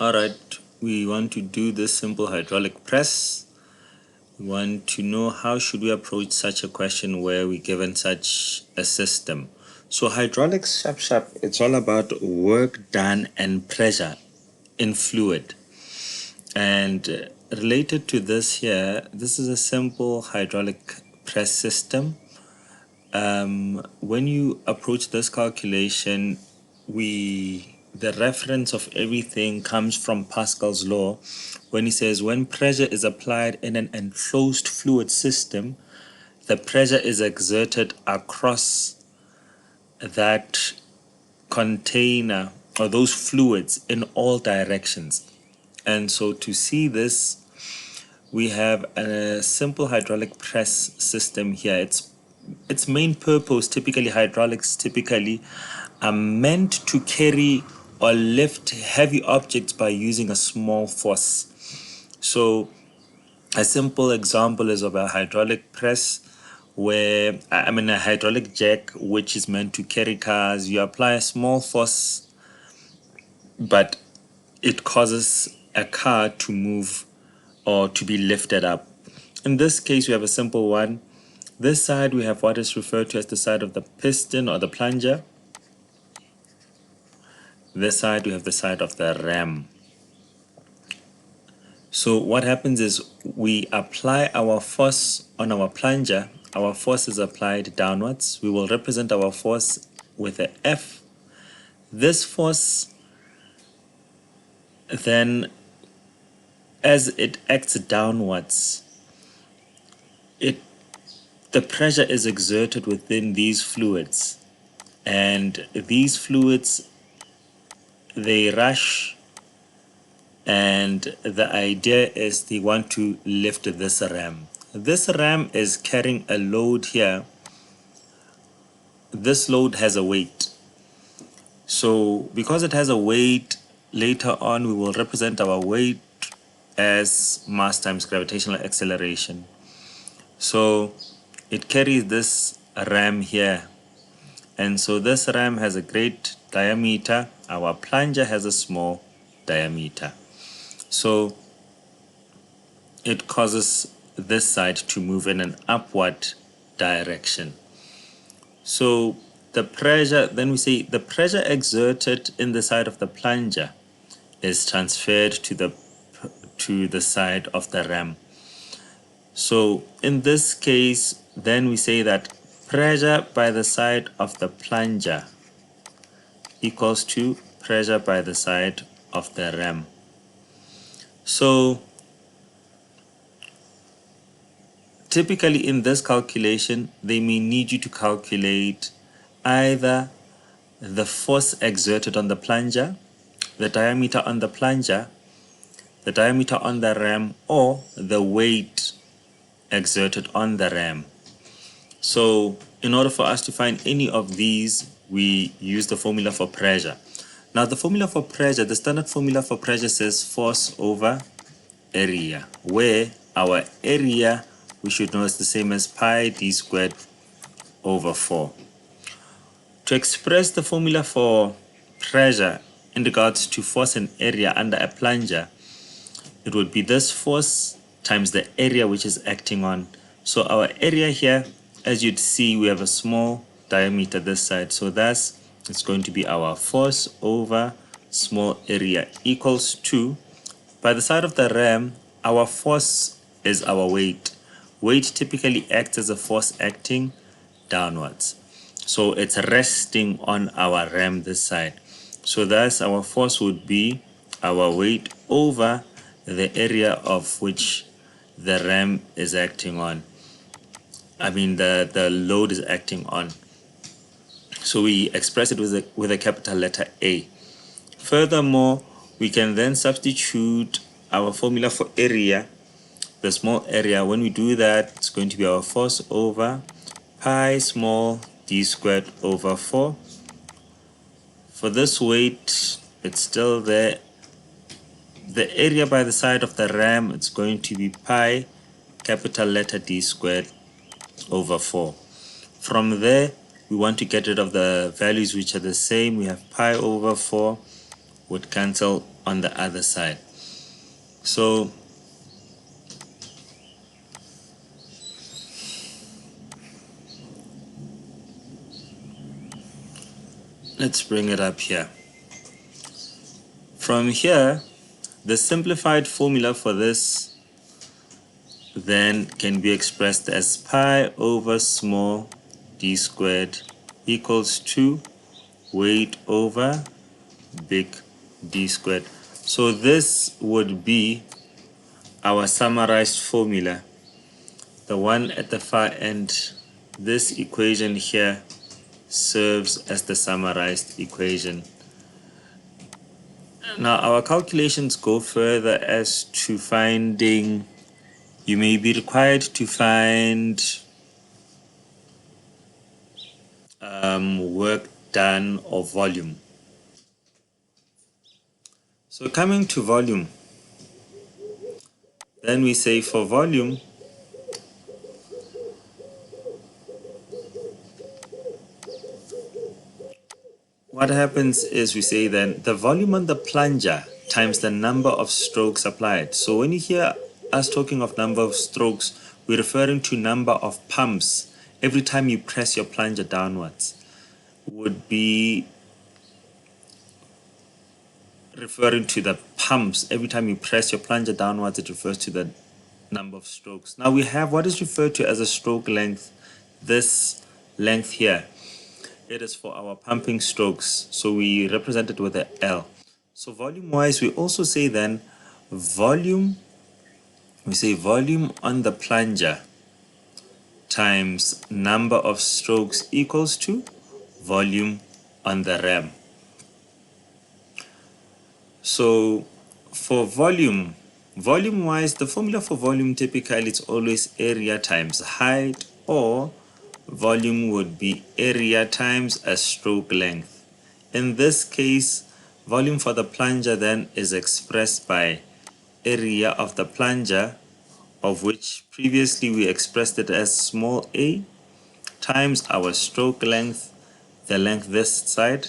Alright, we want to do this simple hydraulic press. We want to know how should we approach such a question where we're given such a system. So hydraulics, it's all about work done and pressure in fluid. And related to this here, this is a simple hydraulic press system. When you approach this calculation, the reference of everything comes from Pascal's law when he says when pressure is applied in an enclosed fluid system, the pressure is exerted across that container or those fluids in all directions. And so to see this, we have a simple hydraulic press system here. Its main purpose, typically hydraulics are meant to carry or lift heavy objects by using a small force. So a simple example is of a hydraulic press where, a hydraulic jack, which is meant to carry cars. You apply a small force, but it causes a car to move or to be lifted up. In this case, we have a simple one. This side, we have what is referred to as the side of the piston or the plunger. This side, we have the side of the ram. So what happens is we apply our force on our plunger. Our force is applied downwards. We will represent our force with a F. This force then, as it acts downwards, the pressure is exerted within these fluids, and these fluids, they rush, and the idea is they want to lift this ram. This ram is carrying a load here. This load has a weight. So because it has a weight, later on we will represent our weight as mass times gravitational acceleration. So it carries this ram here, and so this ram has a great diameter. Our plunger has a small diameter, so it causes this side to move in an upward direction. So the pressure, then we say the pressure exerted in the side of the plunger is transferred to the side of the ram. So in this case, then we say that pressure by the side of the plunger equals to pressure by the side of the ram. So typically in this calculation, they may need you to calculate either the force exerted on the plunger, the diameter on the plunger, the diameter on the ram, or the weight exerted on the ram. So in order for us to find any of these, we use the formula for pressure. Now the formula for pressure, the standard formula for pressure says force over area, where our area we should know is the same as pi d squared over 4. To express the formula for pressure in regards to force and area under a plunger, it would be this force times the area which is acting on. So our area here, as you'd see, we have a small diameter this side, so thus it's going to be our force over small area equals to, by the side of the ram, our force is our weight. Weight typically acts as a force acting downwards, so it's resting on our ram this side. So thus our force would be our weight over the area of which the ram is acting on. The load is acting on. So we express it with a capital letter A. Furthermore, we can then substitute our formula for area, the small area. When we do that, it's going to be our force over pi small d squared over 4. For this weight, it's still there. The area by the side of the ram, it's going to be pi capital letter d squared over 4. From there, we want to get rid of the values which are the same. We have pi over 4 would cancel on the other side. So let's bring it up here. From here, the simplified formula for this then can be expressed as pi over small d squared equals to weight over big D squared. So this would be our summarized formula, the one at the far end. This equation here serves as the summarized equation. Now our calculations go further as to finding, you may be required to find work done or volume. So coming to volume, then we say for volume, what happens is we say then the volume on the plunger times the number of strokes applied. So when you hear us talking of number of strokes, we're referring to number of pumps every time you press your plunger downwards. Would be referring to the pumps. Every time you press your plunger downwards, it refers to the number of strokes. Now we have what is referred to as a stroke length. This length here, it is for our pumping strokes. So we represent it with a L. So volume wise, we also say then volume, we say volume on the plunger times number of strokes equals to volume on the ram. So for volume wise, the formula for volume typically it's always area times height, or volume would be area times a stroke length. In this case, volume for the plunger then is expressed by area of the plunger, of which previously we expressed it as small a, times our stroke length, the length this side,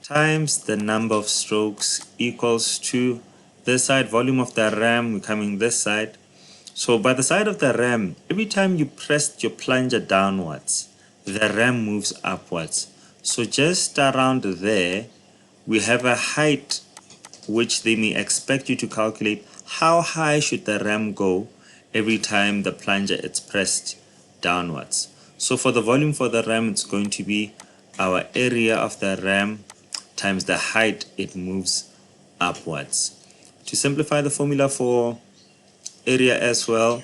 times the number of strokes equals to this side, volume of the ram, we're coming this side. So by the side of the ram, every time you press your plunger downwards, the ram moves upwards. So just around there, we have a height which they may expect you to calculate how high should the ram go every time the plunger is pressed downwards. So for the volume for the ram, it's going to be our area of the ram times the height it moves upwards. To simplify the formula for area as well,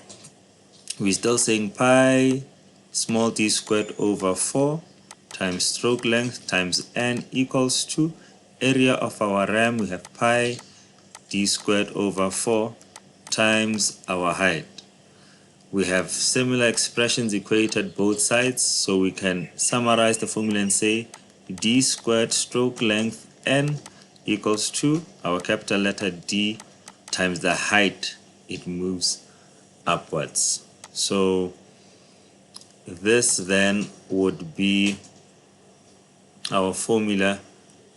we're still saying pi small d squared over 4 times stroke length times n equals to area of our ram. We have pi d squared over 4 times our height. We have similar expressions equated both sides, so we can summarize the formula and say d squared stroke length n equals to our capital letter D times the height it moves upwards. So this then would be our formula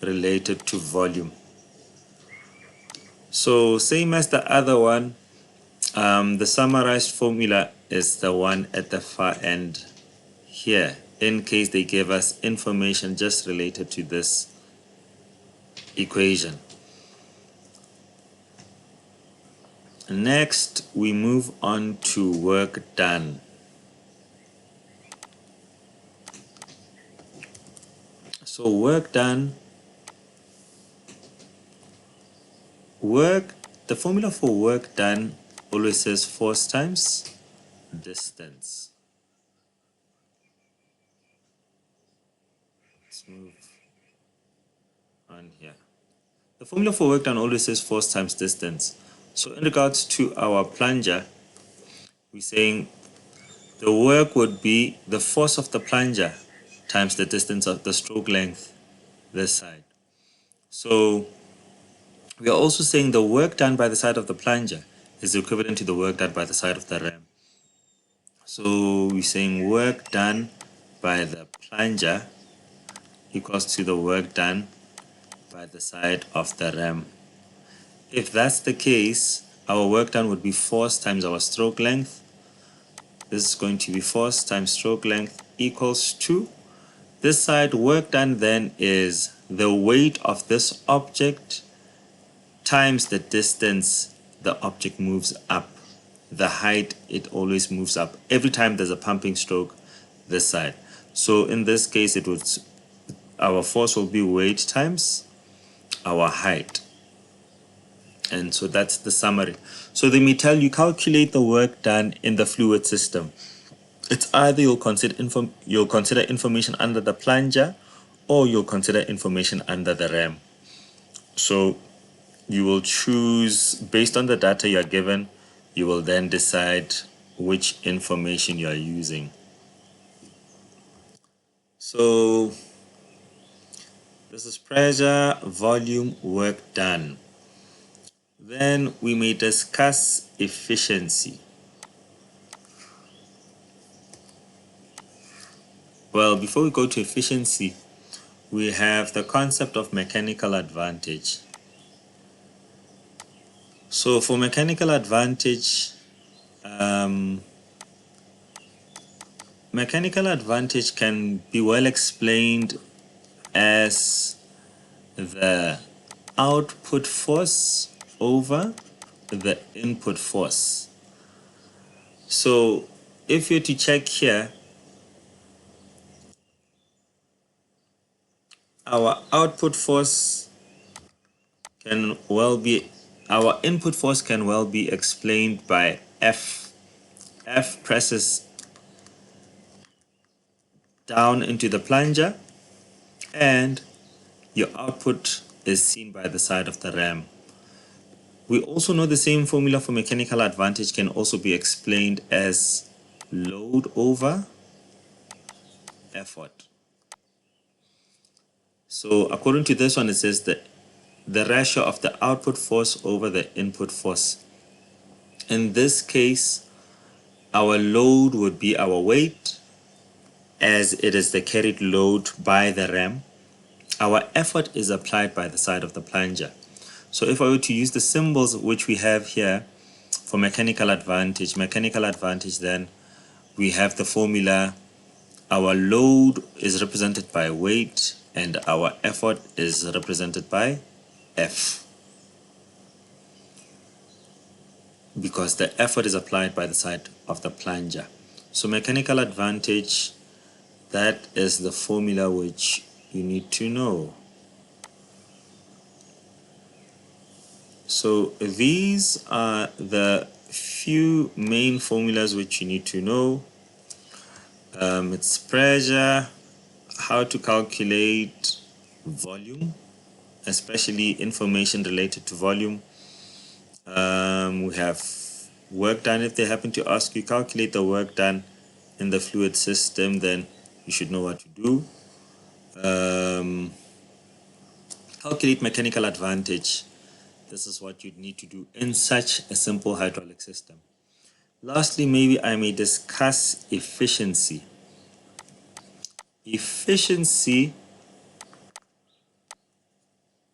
related to volume. So same as the other one, the summarized formula is the one at the far end here, in case they give us information just related to this equation. Next, we move on to work done. So work done, the formula for work done always says force times distance. Let's move on here. The formula for work done always says force times distance. So in regards to our plunger, we're saying the work would be the force of the plunger times the distance of the stroke length this side. So we are also saying the work done by the side of the plunger is equivalent to the work done by the side of the ram. So we're saying work done by the plunger equals to the work done by the side of the ram. If that's the case, our work done would be force times our stroke length. This is going to be force times stroke length equals to, this side work done then is the weight of this object times the distance the object moves up. The height, it always moves up every time there's a pumping stroke this side. So in this case, it would, our force will be weight times our height. And so that's the summary. So they may tell you calculate the work done in the fluid system. It's either you'll consider information under the plunger, or you'll consider information under the ram. So you will choose based on the data you're given. You will then decide which information you are using. So this is pressure, volume, work done. Then we may discuss efficiency. Well, before we go to efficiency, we have the concept of mechanical advantage. So for mechanical advantage, mechanical advantage can be well explained as the output force over the input force. So if you're to check here, our output force can well be, our input force can well be explained by F. F presses down into the plunger, and your output is seen by the side of the ram. We also know the same formula for mechanical advantage can also be explained as load over effort. So according to this one, it says that the ratio of the output force over the input force. In this case, our load would be our weight, as it is the carried load by the ram. Our effort is applied by the side of the plunger. So if I were to use the symbols which we have here for mechanical advantage, then we have the formula, our load is represented by weight and our effort is represented by F, because the effort is applied by the side of the plunger. So mechanical advantage, that is the formula which you need to know. So these are the few main formulas which you need to know. It's pressure, how to calculate volume, especially information related to volume. We have work done. If they happen to ask you calculate the work done in the fluid system, then you should know what to do. Calculate mechanical advantage. This is what you'd need to do in such a simple hydraulic system. Lastly, maybe I may discuss efficiency. Efficiency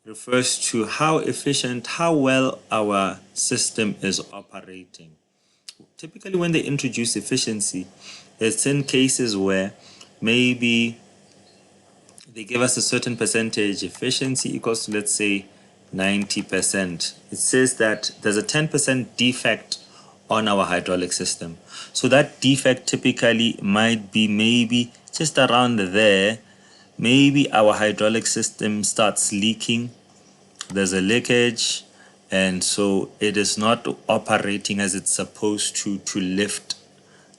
refers to how efficient, how well our system is operating. Typically, when they introduce efficiency, it's in cases where maybe they give us a certain percentage efficiency equals to, let's say, 90%. It says that there's a 10% defect on our hydraulic system. So that defect typically might be maybe just around there. Maybe our hydraulic system starts leaking, there's a leakage, and so it is not operating as it's supposed to lift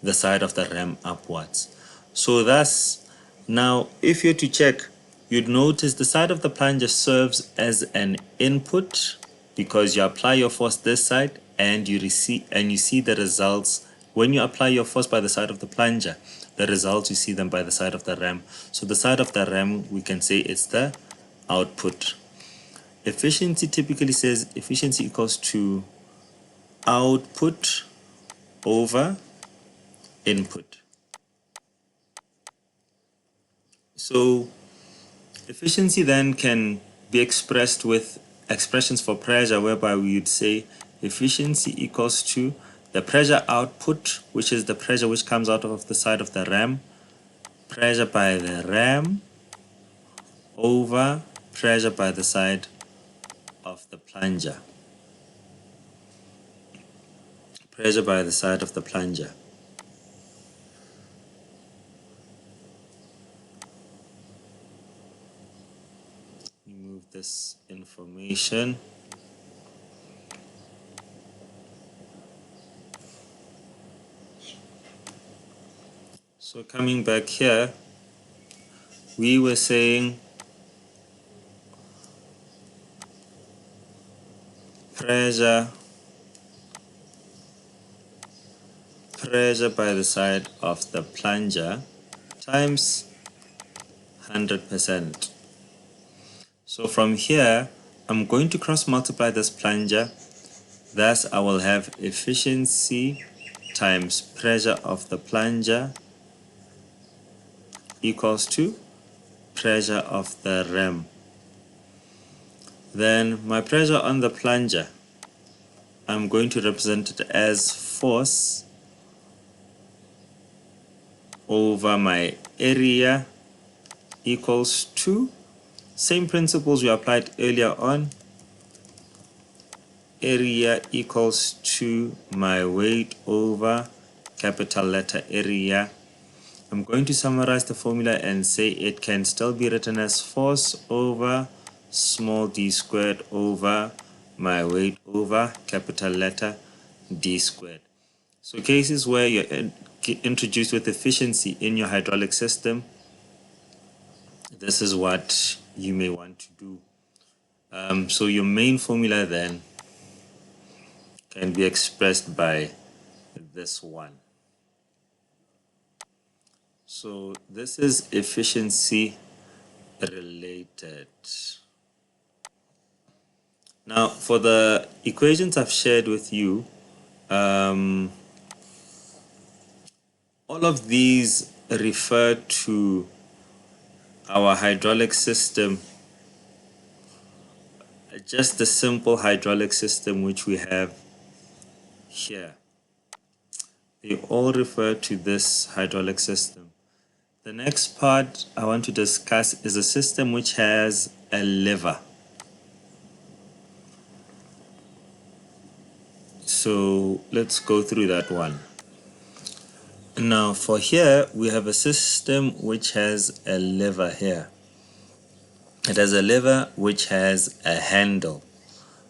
the side of the ram upwards. So thus, now if you're to check, you'd notice the side of the plunger serves as an input, because you apply your force this side and you see the results when you apply your force by the side of the plunger. The results, you see them by the side of the ram. So the side of the ram, we can say it's the output. Efficiency typically says efficiency equals to output over input. So efficiency then can be expressed with expressions for pressure, whereby we would say efficiency equals to the pressure output, which is the pressure which comes out of the side of the ram, pressure by the ram over pressure by the side of the plunger. Pressure by the side of the plunger. Remove this information. So coming back here, we were saying pressure by the side of the plunger times 100%. So from here, I'm going to cross multiply this plunger. Thus, I will have efficiency times pressure of the plunger equals to pressure of the ram. Then my pressure on the plunger, I'm going to represent it as force over my area equals to, same principles we applied earlier on, area equals to my weight over capital letter area. I'm going to summarize the formula and say it can still be written as force over small d squared over my weight over capital letter D squared. So cases where you're introduced with efficiency in your hydraulic system, this is what you may want to do. So your main formula then can be expressed by this one. So this is efficiency related. Now for the equations I've shared with you, all of these refer to our hydraulic system, just the simple hydraulic system which we have here. They all refer to this hydraulic system. The next part I want to discuss is a system which has a lever. So let's go through that one. Now for here, we have a system which has a lever here. It has a lever which has a handle.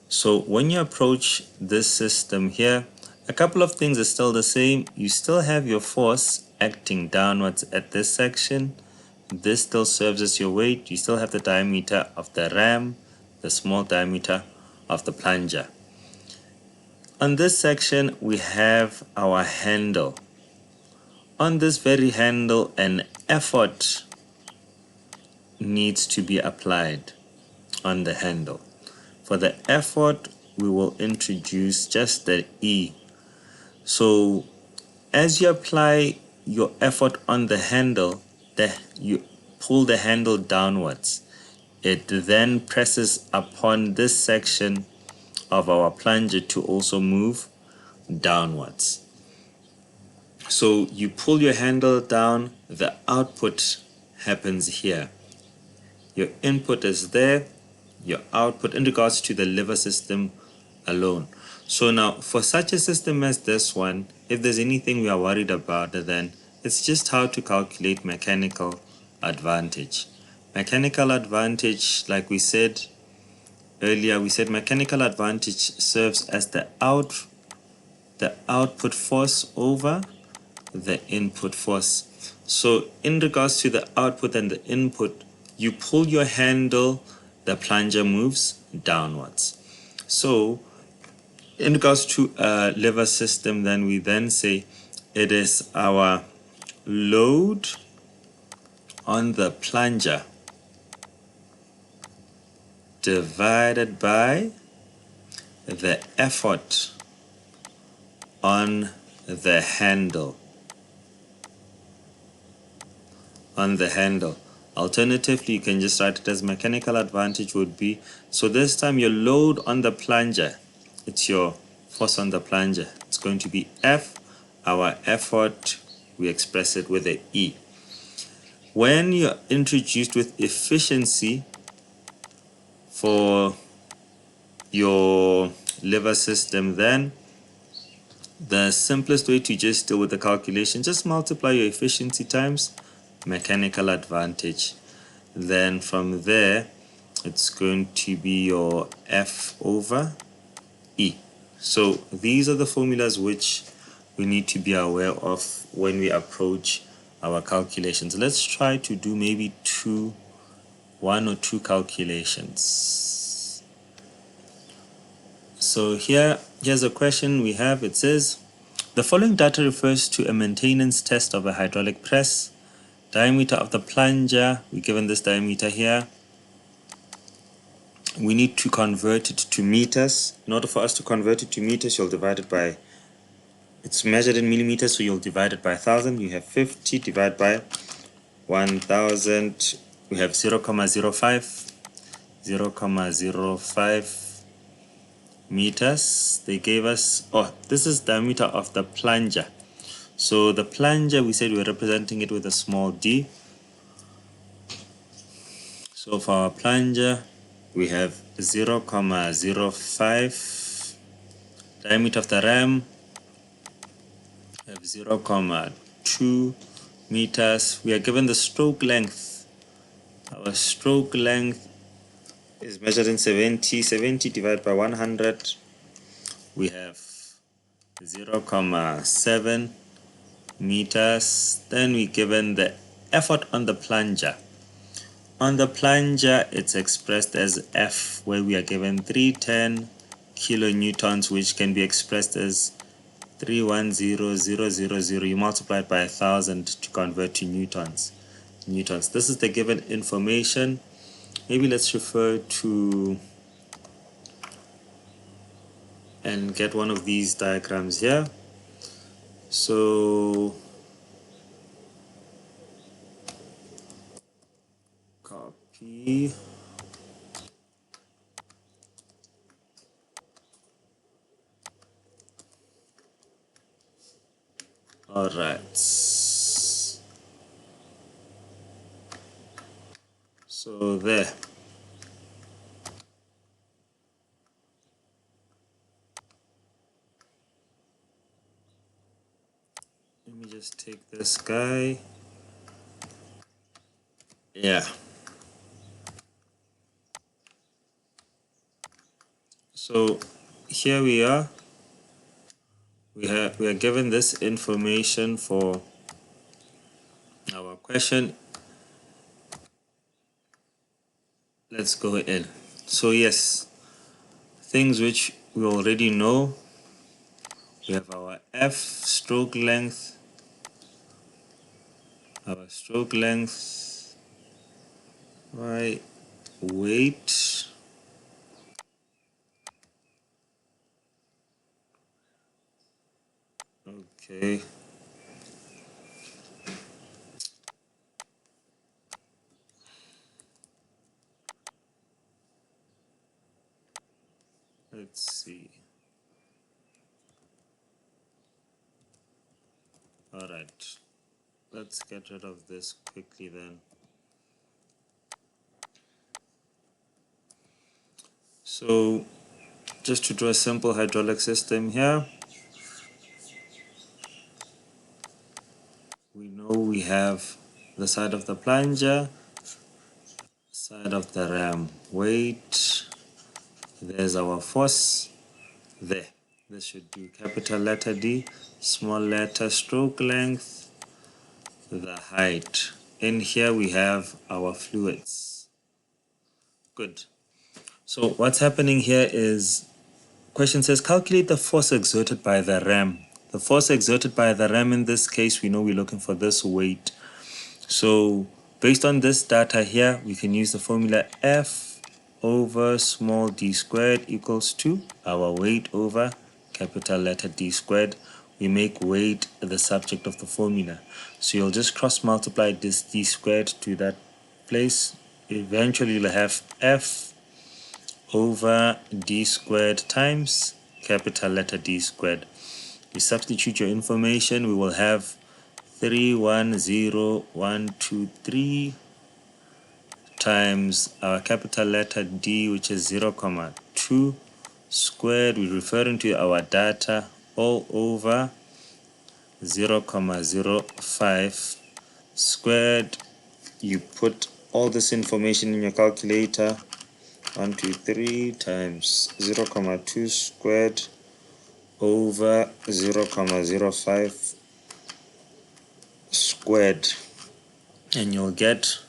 So when you approach this system here, a couple of things are still the same. You still have your force acting downwards at this section. This still serves as your weight. You still have the diameter of the ram, the small diameter of the plunger. On this section, we have our handle. On this very handle, an effort needs to be applied on the handle. For the effort, we will introduce just the E. So as you apply your effort on the handle, you pull the handle downwards. It then presses upon this section of our plunger to also move downwards. So you pull your handle down, the output happens here. Your input is there, your output in regards to the lever system alone. So now for such a system as this one, if there's anything we are worried about, then it's just how to calculate mechanical advantage. Mechanical advantage, like we said earlier, we said mechanical advantage serves as the output force over the input force. So in regards to the output and the input, you pull your handle, the plunger moves downwards. So in regards to a lever system, then we then say it is our load on the plunger divided by the effort on the handle. Alternatively, you can just write it as mechanical advantage would be, so this time your load on the plunger, it's your force on the plunger. It's going to be F. Our effort, we express it with a E. When you're introduced with efficiency for your lever system, then the simplest way to just deal with the calculation, just multiply your efficiency times mechanical advantage. Then from there, it's going to be your F over E. So these are the formulas which we need to be aware of when we approach our calculations. Let's try to do maybe one or two calculations. So here's a question we have. It says, the following data refers to a maintenance test of a hydraulic press. Diameter of the plunger, we're given this diameter here. We need to convert it to meters. In order for us to convert it to meters, you'll divide it by, it's measured in millimeters, so you'll divide it by 1,000. You have 50 divided by 1,000. We have 0.05 meters. They gave us, this is diameter of the plunger. So the plunger, we said we're representing it with a small d. So for our plunger, we have 0.05. Diameter of the ram, we have 0.2 meters. We are given the stroke length. Our stroke length is measured in 70. 70 divided by 100, we have 0.7 meters. Then we're given the effort on the plunger. On the plunger, it's expressed as F, where we are given 310 kilonewtons, which can be expressed as 310,000. You multiply it by 1,000 to convert to newtons. This is the given information. Maybe let's refer to and get one of these diagrams here. So copy. All right. So there. Let me just take this guy. Yeah. So here we are. We are given this information for our question. Let's go in. So yes, things which we already know. We have our F stroke length, our stroke length, Y weight, okay. Let's see. All right, let's get rid of this quickly then. So just to draw a simple hydraulic system here, we know we have the side of the plunger, side of the ram, weight, there's our force there. This should be capital letter D, small letter stroke length, the height. In here we have our fluids. Good. So what's happening here is, question says calculate the force exerted by the ram. The force exerted by the ram, in this case, we know we're looking for this weight. So based on this data here, we can use the formula F over small d squared equals to our weight over capital letter D squared. We make weight the subject of the formula. So you'll just cross multiply this d squared to that place, eventually you'll have F over D squared times capital letter D squared. You substitute your information, we will have 310,123 times our capital letter D, which is 0,2 squared. We're referring to our data, all over 0,05 squared. You put all this information in your calculator. 123 times 0,2 squared over 0,05 squared, and you'll get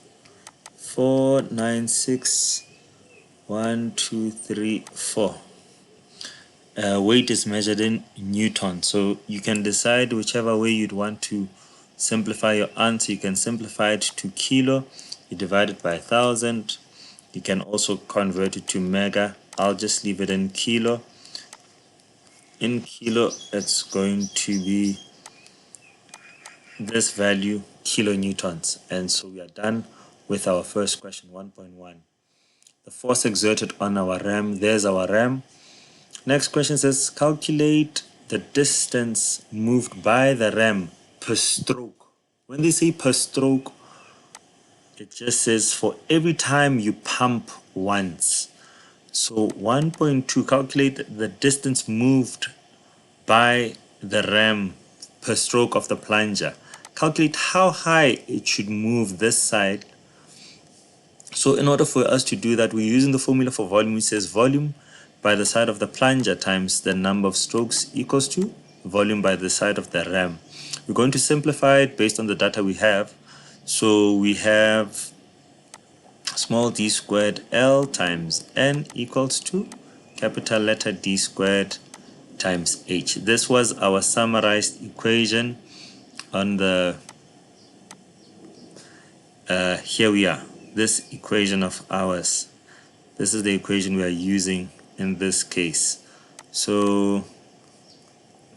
496,123.4. Weight is measured in Newton, so you can decide whichever way you'd want to simplify your answer. You can simplify it to kilo, you divide it by 1,000. You can also convert it to mega. I'll just leave it in kilo. In kilo, it's going to be this value, kilonewtons. And so we are done with our first question, 1.1. The force exerted on our ram. There's our ram. Next question says, calculate the distance moved by the ram per stroke. When they say per stroke, it just says for every time you pump once. So 1.2, calculate the distance moved by the ram per stroke of the plunger. Calculate how high it should move this side. So in order for us to do that, we're using the formula for volume, which says volume by the side of the plunger times the number of strokes equals to volume by the side of the ram. We're going to simplify it based on the data we have. So we have small d squared L times N equals to capital letter D squared times H. This was our summarized equation on the, here we are, this equation of ours. This is the equation we are using in this case. So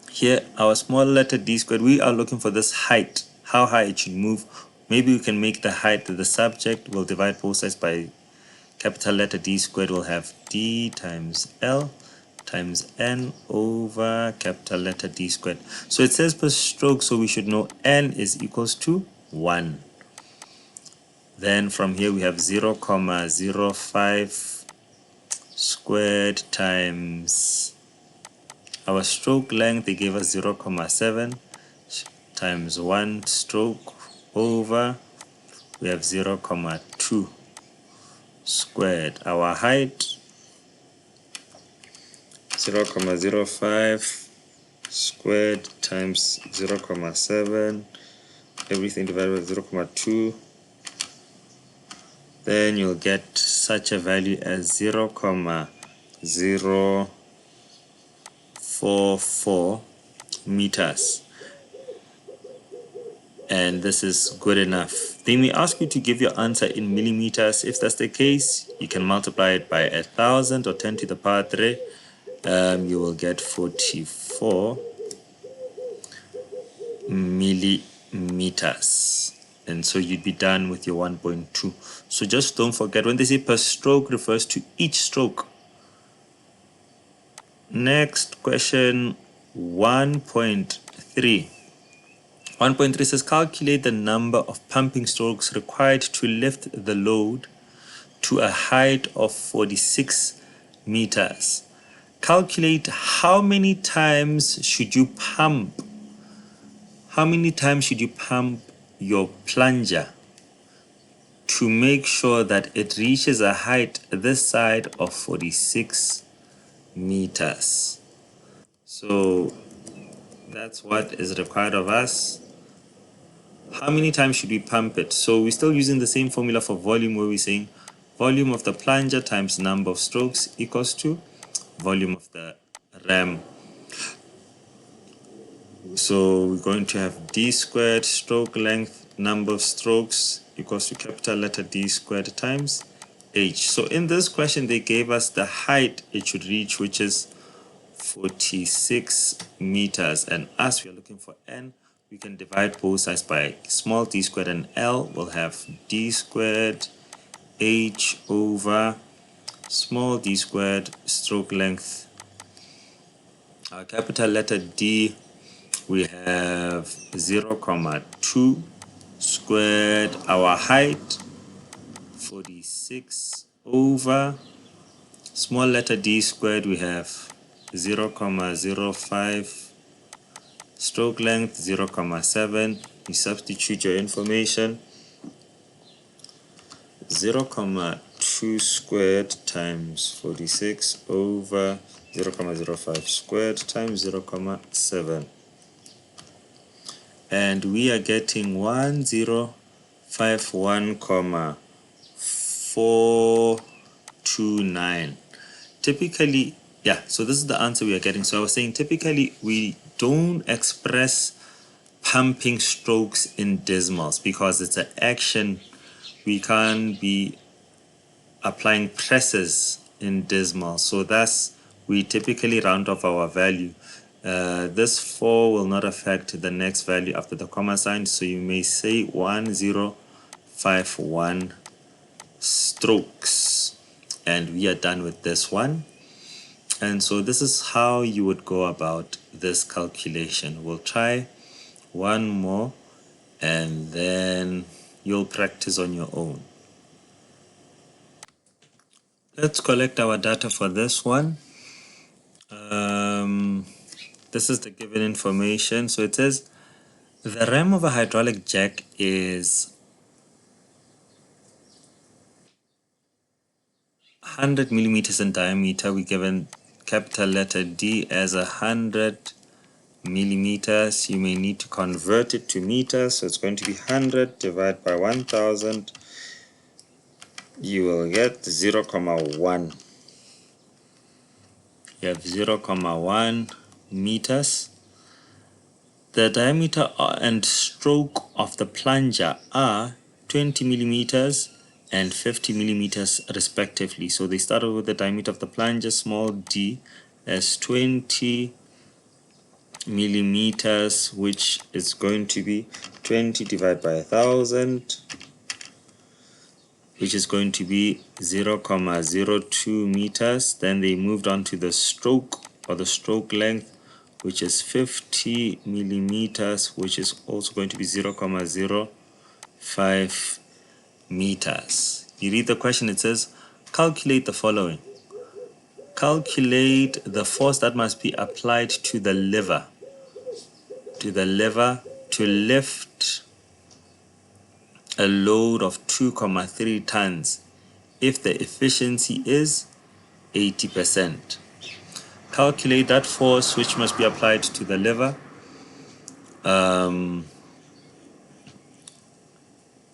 here, our small letter d squared, we are looking for this height, how high it should move. Maybe we can make the height the subject. We'll divide both sides by capital letter D squared. We'll have D times L times N over capital letter D squared. So it says per stroke, so we should know N is equals to 1. Then from here we have 0,05 squared times our stroke length. They gave us 0,7 times 1 stroke over, we have 0,2 squared. Our height, 0,05 squared times 0,7, everything divided by 0,2. Then you'll get such a value as 0,044 meters. And this is good enough. They may ask you to give your answer in millimeters. If that's the case, you can multiply it by 1,000 or 10 to the power 3. You will get 44 millimeters. And so you'd be done with your 1.2. So just don't forget, when they say per stroke, refers to each stroke. Next question, 1.3. 1.3 says calculate the number of pumping strokes required to lift the load to a height of 46 meters. Calculate how many times should you pump. How many times should you pump your plunger to make sure that it reaches a height this side of 46 meters. So that's what is required of us. How many times should we pump it? So we're still using the same formula for volume, where we're saying volume of the plunger times number of strokes equals to volume of the ram. So we're going to have d squared stroke length number of strokes equals to capital letter D squared times h. So in this question they gave us the height it should reach, which is 46 meters, and as we are looking for n, we can divide both sides by small d squared, and L will have d squared h over small d squared stroke length. Our capital letter D, we have 0,2 squared. Our height 46 over small letter d squared, we have 0,05 stroke length 0,7. You substitute your information. 0,2 squared times 46 over 0,05 squared times 0,7, and we are getting 1051,429. Typically, yeah, so this is the answer we are getting. So I was saying typically we don't express pumping strokes in decimals because it's an action. We can't be applying presses in decimals, so thus we typically round off our value. This 4 will not affect the next value after the comma sign, so you may say 1051 strokes, and we are done with this one. And so this is how you would go about this calculation. We'll try one more and then you'll practice on your own. Let's collect our data for this one. This is the given information. So it says the ram of a hydraulic jack is 100 millimeters in diameter. We're given capital letter D as 100 millimeters. You may need to convert it to meters, so it's going to be 100 divided by 1000. You will get 0,1. You have 0,1 meters. The diameter and stroke of the plunger are 20 millimeters and 50 millimeters respectively. So they started with the diameter of the plunger, small d, as 20 millimeters, which is going to be 20 divided by 1000, which is going to be 0,02 meters. Then they moved on to the stroke or the stroke length, which is 50 millimeters, which is also going to be 0,05 meters. You read the question, it says calculate the following. Calculate the force that must be applied to the lever to lift a load of 2,3 tons if the efficiency is 80%. Calculate that force which must be applied to the lever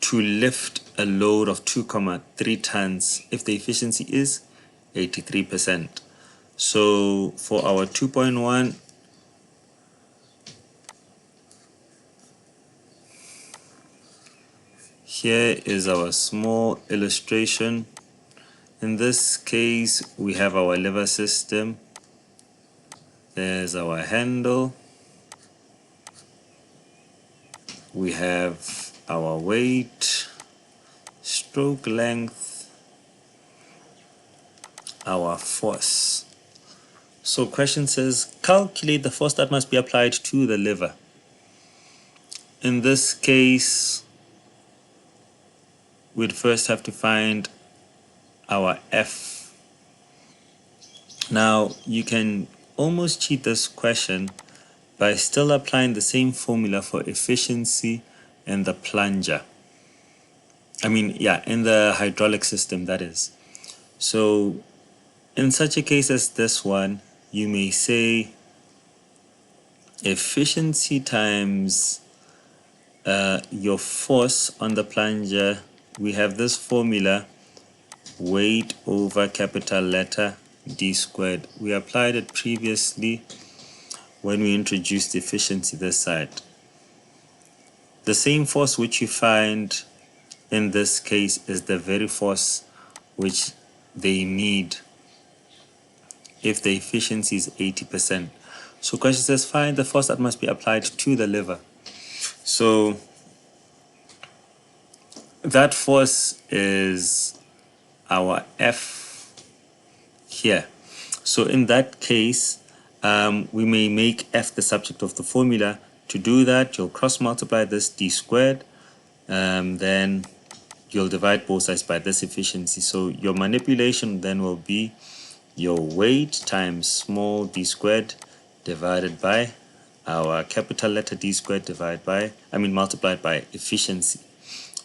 to lift a load of 2,3 tons if the efficiency is 83%. So for our 2.1, here is our small illustration. In this case, we have our lever system. There's our handle. We have our weight, stroke length, our force. So question says calculate the force that must be applied to the lever. In this case, we'd first have to find our F. Now you can almost cheat this question by still applying the same formula for efficiency in the plunger. In the hydraulic system, that is. So in such a case as this one, you may say efficiency times your force on the plunger. We have this formula, weight over capital letter D squared. We applied it previously when we introduced efficiency this side. The same force which you find in this case is the very force which they need if the efficiency is 80%. So question says find the force that must be applied to the lever. So that force is our F here. So in that case, we may make F the subject of the formula. To do that, you'll cross multiply this d squared, then you'll divide both sides by this efficiency. So your manipulation then will be your weight times small d squared divided by our capital letter D squared multiplied by efficiency.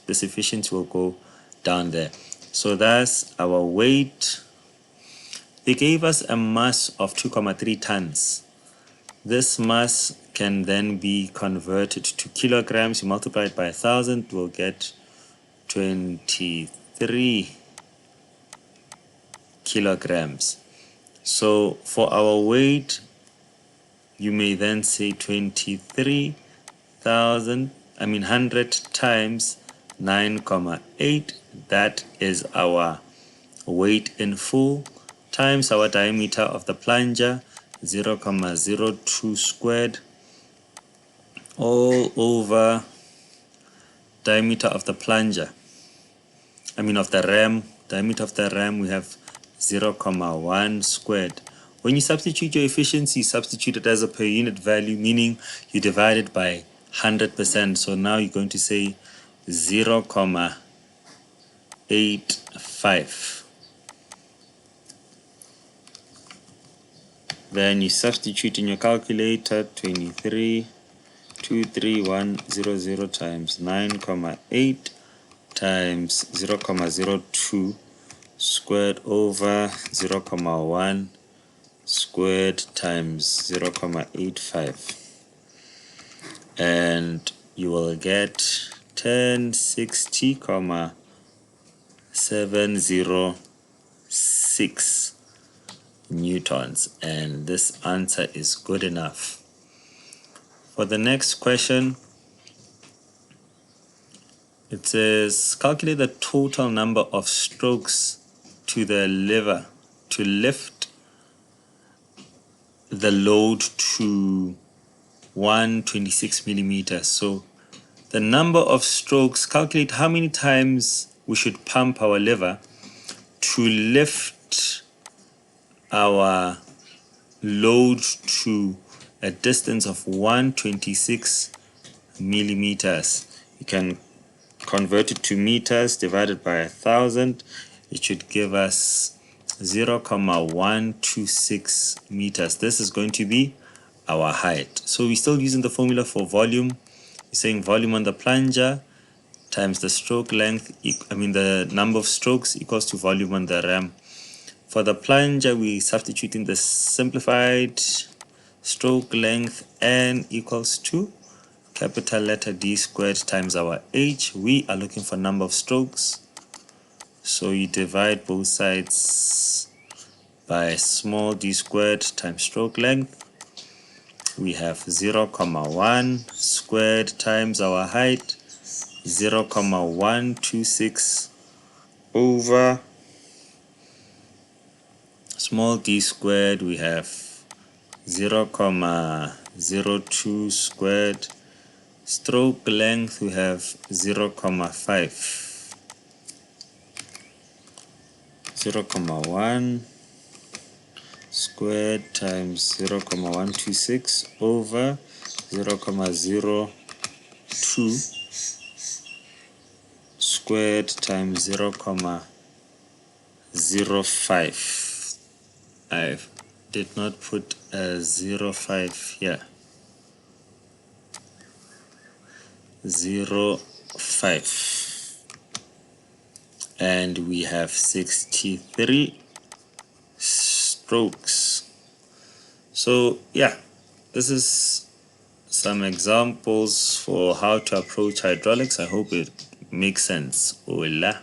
This efficiency will go down there. So that's our weight. They gave us a mass of 2,3 tons. This mass can then be converted to kilograms. You multiply it by 1,000, we'll get 23 kilograms. So for our weight, you may then say 100 times 9,8. That is our weight in full, times our diameter of the plunger, 0,02 squared, all over diameter of the plunger, of the ram. Diameter of the ram, we have 0,1 squared. When you substitute your efficiency, substitute it as a per unit value, meaning you divide it by 100%. So now you're going to say 0,85. Then you substitute in your calculator 23,23100 times 9,8 times 0,02 squared over 0,1 squared times 0,85, and you will get 1060,706 newtons, and this answer is good enough. For the next question, it says calculate the total number of strokes to the lever to lift the load to 126 millimeters. So the number of strokes, calculate how many times we should pump our lever to lift our load to a distance of 126 millimeters. You can convert it to meters, divided by 1,000. It should give us 0,126 meters. This is going to be our height. So we're still using the formula for volume. You're saying volume on the plunger times the stroke length, the number of strokes equals to volume on the ram. For the plunger, we substituting the simplified stroke length N equals to capital letter D squared times our H. We are looking for number of strokes, so you divide both sides by small d squared times stroke length. We have 0,1 squared times our height, 0,126 over small d squared. We have 0,02 squared. Stroke length, we have 0,5. 0,1 squared times 0,126 over 0,02 squared times 0,05. I did not put a 0,5 here. 0,5, and we have 63 strokes. So yeah, this is some examples for how to approach hydraulics. I hope it makes sense. Hola.